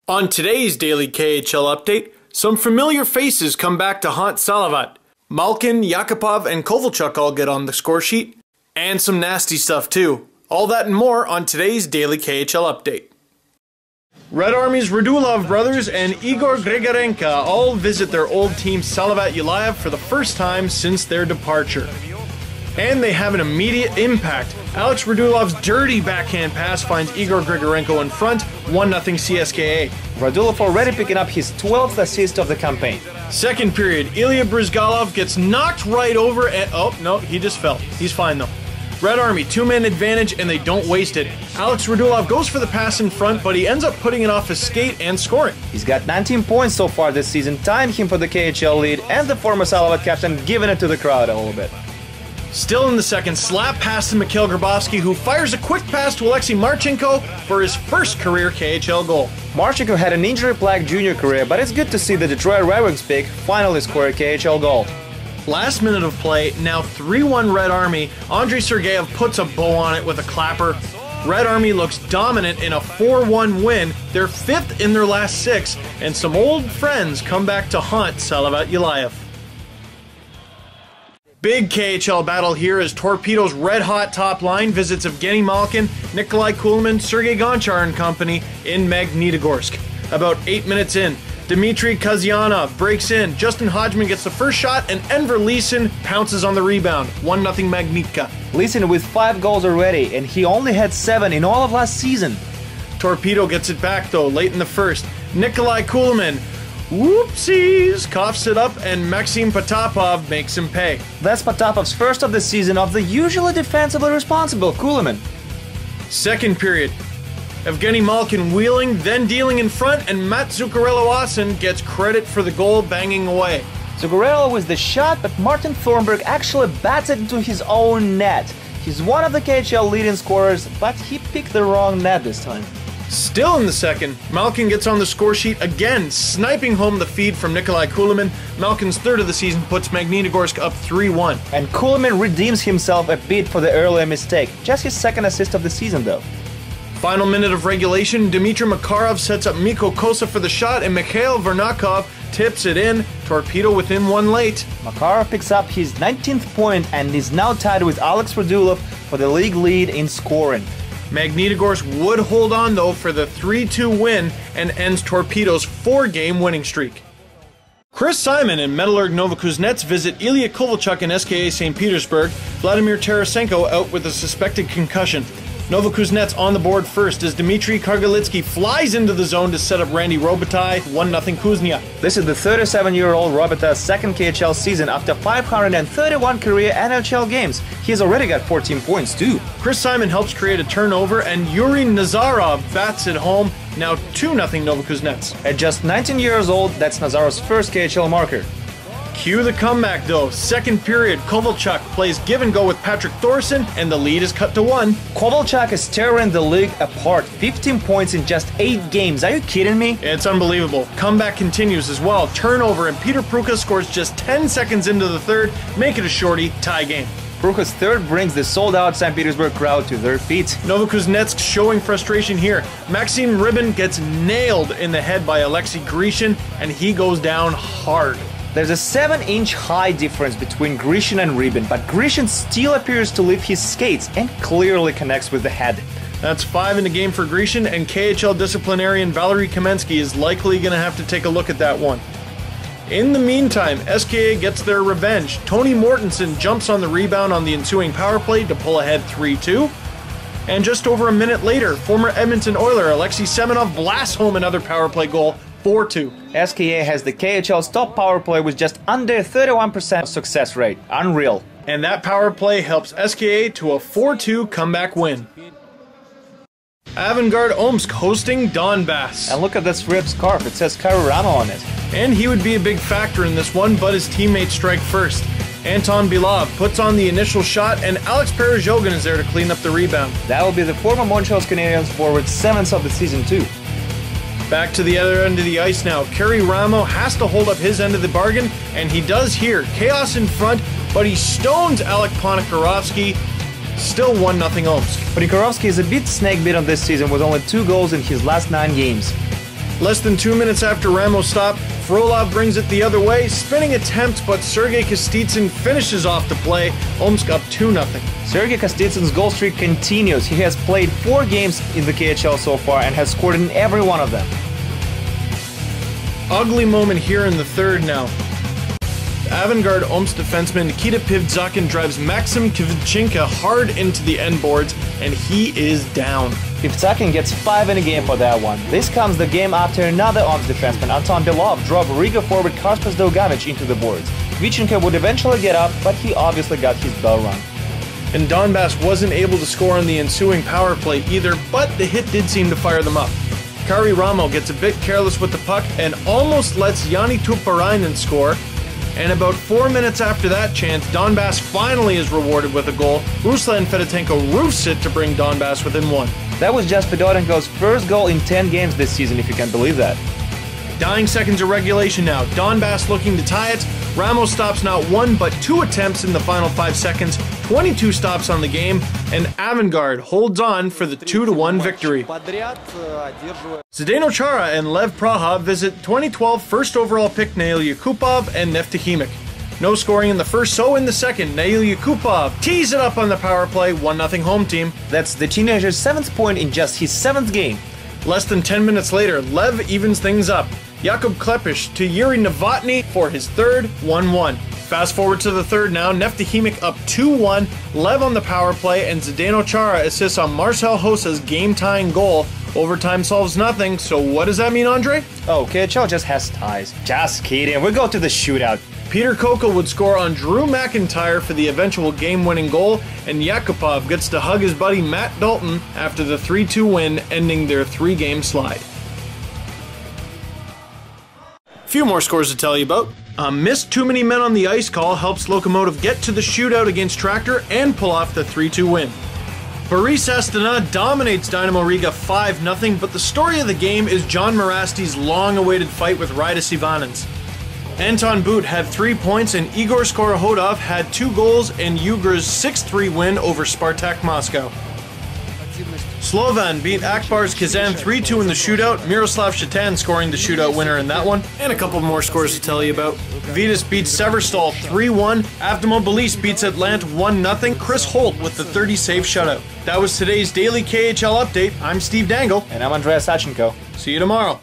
On today's daily KHL update, some familiar faces come back to haunt Salavat. Malkin, Yakupov, and Kovalchuk all get on the score sheet. And some nasty stuff too. All that and more on today's daily KHL update. Red Army's Radulov brothers and Igor Grigorenko all visit their old team Salavat Ulayev for the first time since their departure. And they have an immediate impact. Alex Radulov's dirty backhand pass finds Igor Grigorenko in front, 1-0 CSKA. Radulov already picking up his 12th assist of the campaign. Second period, Ilya Brizgalov gets knocked right over and... oh, no, he just fell. He's fine though. Red Army, two-man advantage, and they don't waste it. Alex Radulov goes for the pass in front, but he ends up putting it off his skate and scoring. He's got 19 points so far this season, tying him for the KHL lead, and the former Salavat captain giving it to the crowd a little bit. Still in the second, slap pass to Mikhail Grabovski, who fires a quick pass to Evgeni Malkin for his first career KHL goal. Malkin had an injury-plagued junior career, but it's good to see the Detroit Red Wings pick finally score a KHL goal. Last minute of play, now 3-1 Red Army. Andrei Sergeyev puts a bow on it with a clapper. Red Army looks dominant in a 4-1 win. They're fifth in their last six, and some old friends come back to haunt Salavat Ulayev. Big KHL battle here as Torpedo's red-hot top line visits Evgeni Malkin, Nikolai Kulemin, Sergei Gonchar and company in Magnitogorsk. About 8 minutes in, Dmitry Kazyanov breaks in, Justin Hodgman gets the first shot, and Enver Leeson pounces on the rebound. 1-0 Magnitka. Leeson with 5 goals already, and he only had 7 in all of last season. Torpedo gets it back though, late in the first. Nikolai Kulemin, whoopsies, coughs it up, and Maxim Potapov makes him pay. That's Potapov's first of the season of the usually defensively responsible Kulemin. Second period, Evgeni Malkin wheeling, then dealing in front, and Matt Zuccarello-Asen gets credit for the goal banging away. Zuccarello with the shot, but Martin Thornberg actually bats it into his own net. He's one of the KHL leading scorers, but he picked the wrong net this time. Still in the second, Malkin gets on the score sheet again, sniping home the feed from Nikolai Kulemin. Malkin's third of the season puts Magnitogorsk up 3-1. And Kulemin redeems himself a bit for the earlier mistake. Just his second assist of the season though. Final minute of regulation, Dmitry Makarov sets up Mikko Kosa for the shot, and Mikhail Vernakov tips it in. Torpedo within one late. Makarov picks up his 19th point and is now tied with Alex Radulov for the league lead in scoring. Magnitogorsk would hold on though for the 3-2 win and ends Torpedo's 4-game winning streak. Chris Simon and Metallurg Novokuznetsk visit Ilya Kovalchuk in SKA St. Petersburg. Vladimir Tarasenko out with a suspected concussion. Novokuznetsk on the board first as Dmitry Kargalitsky flies into the zone to set up Randy Robitaille, 1-0 Kuznia. This is the 37-year-old Robitaille's second KHL season after 531 career NHL games. He's already got 14 points too. Chris Simon helps create a turnover and Yuri Nazarov bats it home, now 2-0 Novokuznetsk. At just 19 years old, that's Nazarov's first KHL marker. Cue the comeback though. Second period, Kovalchuk plays give and go with Patrick Thorson, and the lead is cut to 1. Kovalchuk is tearing the league apart. 15 points in just 8 games. Are you kidding me? It's unbelievable. Comeback continues as well. Turnover, and Peter Pruka scores just 10 seconds into the third. Make it a shorty, tie game. Pruka's third brings the sold-out St. Petersburg crowd to their feet. Novokuznetsk showing frustration here. Maxim Rybin gets nailed in the head by Alexei Grishin, and he goes down hard. There's a 7-inch high difference between Grishin and Rybin, but Grishin still appears to leave his skates and clearly connects with the head. That's 5 in the game for Grishin, and KHL disciplinarian Valery Kamensky is likely going to have to take a look at that one. In the meantime, SKA gets their revenge. Tony Mortensen jumps on the rebound on the ensuing power play to pull ahead 3-2. And just over a minute later, former Edmonton Oiler Alexei Semenov blasts home another power play goal, 4-2. SKA has the KHL's top power play with just under 31% success rate. Unreal. And that power play helps SKA to a 4-2 comeback win. Avangard Omsk hosting Donbass. And look at this ripped scarf, it says Karri Ramo on it. And he would be a big factor in this one, but his teammates strike first. Anton Bilov puts on the initial shot, and Alex Perezhogin is there to clean up the rebound. That will be the former Montreal Canadiens forward 7th of the season too. Back to the other end of the ice now. Karri Ramo has to hold up his end of the bargain, and he does here. Chaos in front, but he stones Alek Ponikarovsky. Still 1-0 Omsk. Ponikarovsky is a bit snake-bitten this season with only 2 goals in his last 9 games. Less than 2 minutes after Ramo's stop, Frolov brings it the other way, spinning attempt, but Sergei Kostitsyn finishes off the play. Omsk up 2-0. Sergei Kostitsyn's goal streak continues. He has played 4 games in the KHL so far and has scored in every one of them. Ugly moment here in the third now. Avant-garde Omsk defenseman Nikita Pivtsakin drives Maxim Kvitchenko hard into the end boards, and he is down. Pivtsakin gets 5 in a game for that one. This comes the game after another Omsk defenseman, Anton Belov, drove Riga forward Karpas Dolgavich into the boards. Kvitchenko would eventually get up, but he obviously got his bell rung. And Donbass wasn't able to score on the ensuing power play either, but the hit did seem to fire them up. Karri Ramo gets a bit careless with the puck and almost lets Jani Tuparainen score. And about 4 minutes after that chance, Donbass finally is rewarded with a goal. Ruslan Fedotenko roofs it to bring Donbass within 1. That was just Fedotenko's first goal in 10 games this season, if you can believe that. Dying seconds of regulation now. Donbass looking to tie it. Ramos stops not 1 but 2 attempts in the final 5 seconds. 22 stops on the game, and Avangard holds on for the 2-1 victory. Zdeno Chara and Lev Praha visit 2012 first overall pick Nail Yakupov and Neftahimik. No scoring in the first, so in the second, Nail Yakupov tees it up on the power play, 1-0 home team. That's the teenager's 7th point in just his 7th game. Less than 10 minutes later, Lev evens things up. Jakub Klepish to Yuri Novotny for his third, 1-1. Fast forward to the third now, Neftahimik up 2-1, Lev on the power play, and Zdeno Chara assists on Marcel Hosa's game-tying goal. Overtime solves nothing, so what does that mean, Andre? Oh, KHL just has ties. Just kidding, we go to the shootout. Peter Kokel would score on Drew McIntyre for the eventual game-winning goal, and Yakupov gets to hug his buddy Matt Dalton after the 3-2 win, ending their 3-game slide. Few more scores to tell you about. A missed too many men on the ice call helps Lokomotiv get to the shootout against Tractor and pull off the 3-2 win. Boris Astana dominates Dynamo Riga 5-0, but the story of the game is John Morasti's long-awaited fight with Rydas Ivanins. Anton Boot had 3 points and Igor Skorohodov had 2 goals in Yugr's 6-3 win over Spartak Moscow. Slovan beat Akbar's Kazan 3-2 in the shootout, Miroslav Shatan scoring the shootout winner in that one. And a couple more scores to tell you about. Vitas beats Severstal 3-1, Avtomobilis beats Atlant 1-0, Chris Holt with the 30-save shutout. That was today's daily KHL update. I'm Steve Dangle. And I'm Andrey Osadchenko. See you tomorrow.